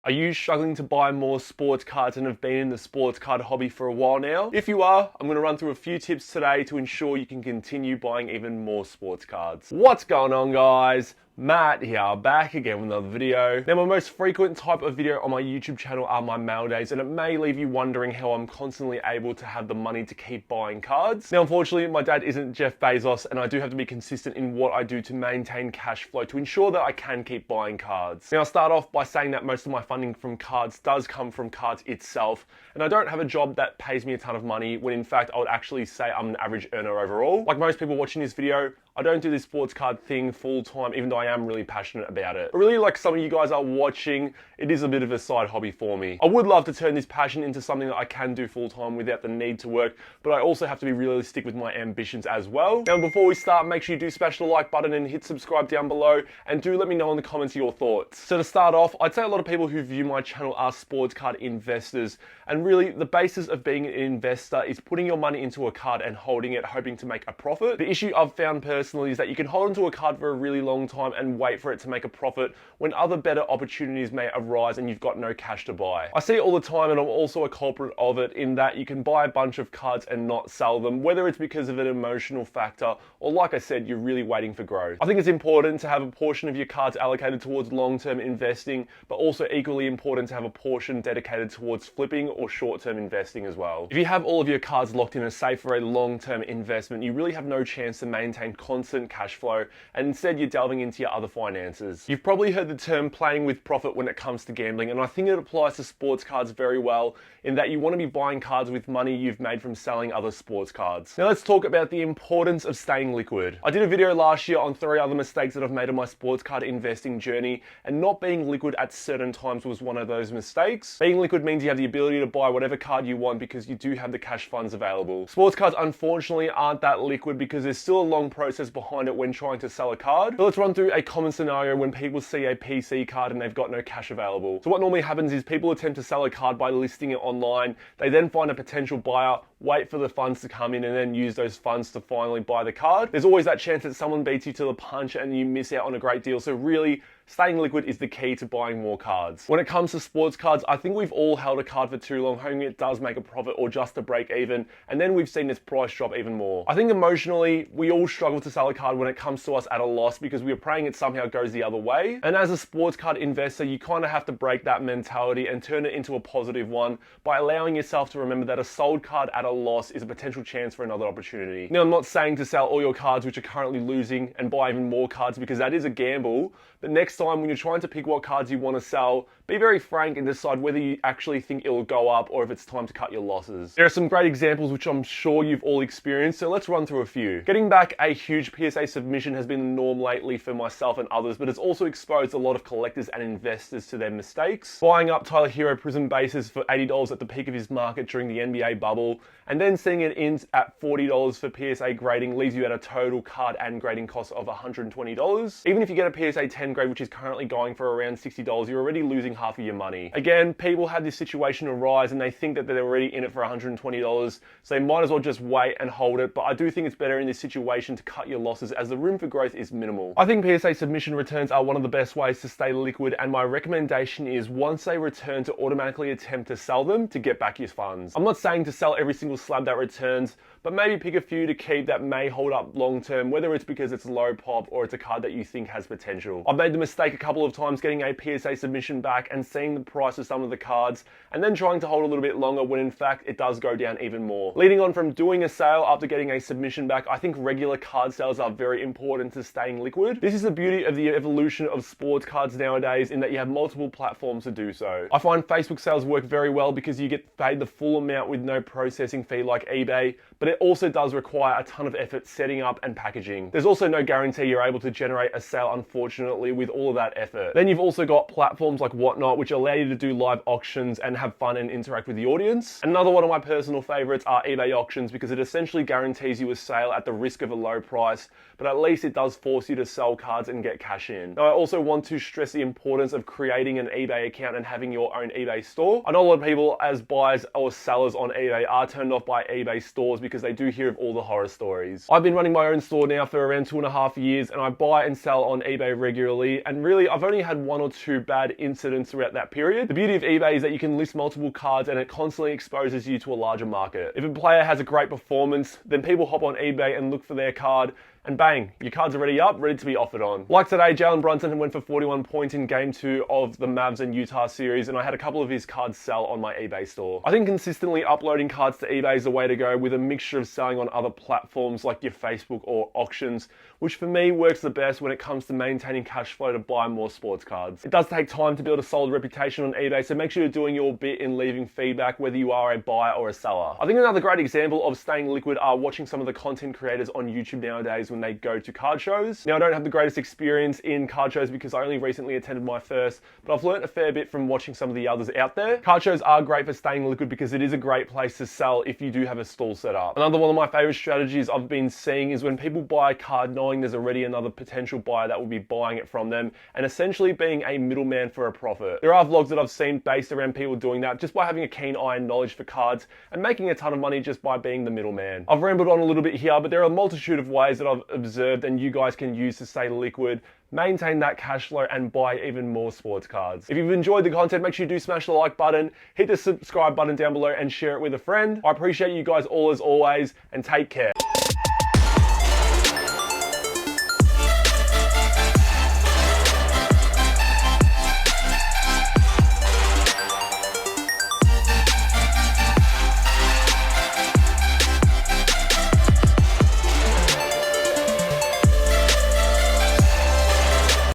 Are you struggling to buy more sports cards and have been in the sports card hobby for a while now? If you are, I'm going to run through a few tips today to ensure you can continue buying even more sports cards. What's going on, guys? Matt here, back again with another video. Now, my most frequent type of video on my YouTube channel are my mail days, and it may leave you wondering how I'm constantly able to have the money to keep buying cards. Now, unfortunately, my dad isn't Jeff Bezos, and I do have to be consistent in what I do to maintain cash flow to ensure that I can keep buying cards. Now, I'll start off by saying that most of my funding from cards does come from cards itself, and I don't have a job that pays me a ton of money, when in fact I would actually say I'm an average earner overall. Like most people watching this video, I don't do this sports card thing full time, even though I am really passionate about it. But really, like some of you guys are watching, it is a bit of a side hobby for me. I would love to turn this passion into something that I can do full time without the need to work, but I also have to be realistic with my ambitions as well. Now, before we start, make sure you do smash the like button and hit subscribe down below, and do let me know in the comments your thoughts. So to start off, I'd say a lot of people who view my channel are sports card investors, and really the basis of being an investor is putting your money into a card and holding it, hoping to make a profit. The issue I've found personally is that you can hold onto a card for a really long time and wait for it to make a profit when other better opportunities may arise and you've got no cash to buy. I see it all the time, and I'm also a culprit of it, in that you can buy a bunch of cards and not sell them, whether it's because of an emotional factor or, like I said, you're really waiting for growth. I think it's important to have a portion of your cards allocated towards long-term investing, but also equally important to have a portion dedicated towards flipping or short-term investing as well. If you have all of your cards locked in a safe for a long-term investment, you really have no chance to maintain constant cash flow, and instead you're delving into your other finances. You've probably heard the term playing with profit when it comes to gambling, and I think it applies to sports cards very well, in that you want to be buying cards with money you've made from selling other sports cards. Now let's talk about the importance of staying liquid. I did a video last year on 3 other mistakes that I've made on my sports card investing journey, and not being liquid at certain times was one of those mistakes. Being liquid means you have the ability to buy whatever card you want because you do have the cash funds available. Sports cards unfortunately aren't that liquid because there's still a long process behind it when trying to sell a card. But let's run through a common scenario when people see a PC card and they've got no cash available. So what normally happens is people attempt to sell a card by listing it online. They then find a potential buyer, wait for the funds to come in, and then use those funds to finally buy the card. There's always that chance that someone beats you to the punch and you miss out on a great deal. So really, staying liquid is the key to buying more cards. When it comes to sports cards, I think we've all held a card for too long, hoping it does make a profit or just to break even, and then we've seen its price drop even more. I think emotionally, we all struggle to sell a card when it comes to us at a loss because we are praying it somehow goes the other way. And as a sports card investor, you kind of have to break that mentality and turn it into a positive one by allowing yourself to remember that a sold card at a loss is a potential chance for another opportunity. Now, I'm not saying to sell all your cards which are currently losing and buy even more cards, because that is a gamble, but next time when you're trying to pick what cards you want to sell, be very frank and decide whether you actually think it'll go up or if it's time to cut your losses. There are some great examples which I'm sure you've all experienced, so let's run through a few. Getting back a huge PSA submission has been the norm lately for myself and others, but it's also exposed a lot of collectors and investors to their mistakes. Buying up Tyler Hero Prism bases for $80 at the peak of his market during the NBA bubble, and then seeing it in at $40 for PSA grading leaves you at a total card and grading cost of $120. Even if you get a PSA 10 grade, which is currently going for around $60, you're already losing half of your money. Again, people have this situation arise and they think that they're already in it for $120, so they might as well just wait and hold it, but I do think it's better in this situation to cut your losses as the room for growth is minimal. I think PSA submission returns are one of the best ways to stay liquid, and my recommendation is once they return to automatically attempt to sell them to get back your funds. I'm not saying to sell every single slab that returns, but maybe pick a few to keep that may hold up long term, whether it's because it's low pop or it's a card that you think has potential. I've made the mistake a couple of times getting a PSA submission back and seeing the price of some of the cards and then trying to hold a little bit longer when in fact it does go down even more. Leading on from doing a sale after getting a submission back, I think regular card sales are very important to staying liquid. This is the beauty of the evolution of sports cards nowadays, in that you have multiple platforms to do so. I find Facebook sales work very well because you get paid the full amount with no processing fee like eBay, but it also does require a ton of effort setting up and packaging. There's also no guarantee you're able to generate a sale, unfortunately, with all of that effort. Then you've also got platforms like Whatnot, which allow you to do live auctions and have fun and interact with the audience. Another one of my personal favorites are eBay auctions, because it essentially guarantees you a sale at the risk of a low price, but at least it does force you to sell cards and get cash in. Now, I also want to stress the importance of creating an eBay account and having your own eBay store. I know a lot of people as buyers or sellers on eBay are turned off by eBay stores because they do hear of all the horror stories. I've been running my own store now for around 2.5 years, and I buy and sell on eBay regularly, and really I've only had 1 or 2 bad incidents throughout that period. The beauty of eBay is that you can list multiple cards and it constantly exposes you to a larger market. If a player has a great performance, then people hop on eBay and look for their card, and bang, your card's already up, ready to be offered on. Like today, Jalen Brunson went for 41 points in Game 2 of the Mavs and Utah series, and I had a couple of his cards sell on my eBay store. I think consistently uploading cards to eBay is the way to go, with a mixture of selling on other platforms like your Facebook or auctions, which for me works the best when it comes to maintaining cash flow to buy more sports cards. It does take time to build a solid reputation on eBay, so make sure you're doing your bit in leaving feedback, whether you are a buyer or a seller. I think another great example of staying liquid are watching some of the content creators on YouTube nowadays when they go to card shows. Now, I don't have the greatest experience in card shows because I only recently attended my first, but I've learned a fair bit from watching some of the others out there. Card shows are great for staying liquid because it is a great place to sell if you do have a stall set up. Another one of my favorite strategies I've been seeing is when people buy a card knowing there's already another potential buyer that will be buying it from them, and essentially being a middleman for a profit. There are vlogs that I've seen based around people doing that just by having a keen eye and knowledge for cards and making a ton of money just by being the middleman. I've rambled on a little bit here, but there are a multitude of ways that I've observed and you guys can use to stay liquid, maintain that cash flow, and buy even more sports cards. If you've enjoyed the content, make sure you do smash the like button, hit the subscribe button down below, and share it with a friend. I appreciate you guys all as always, and take care.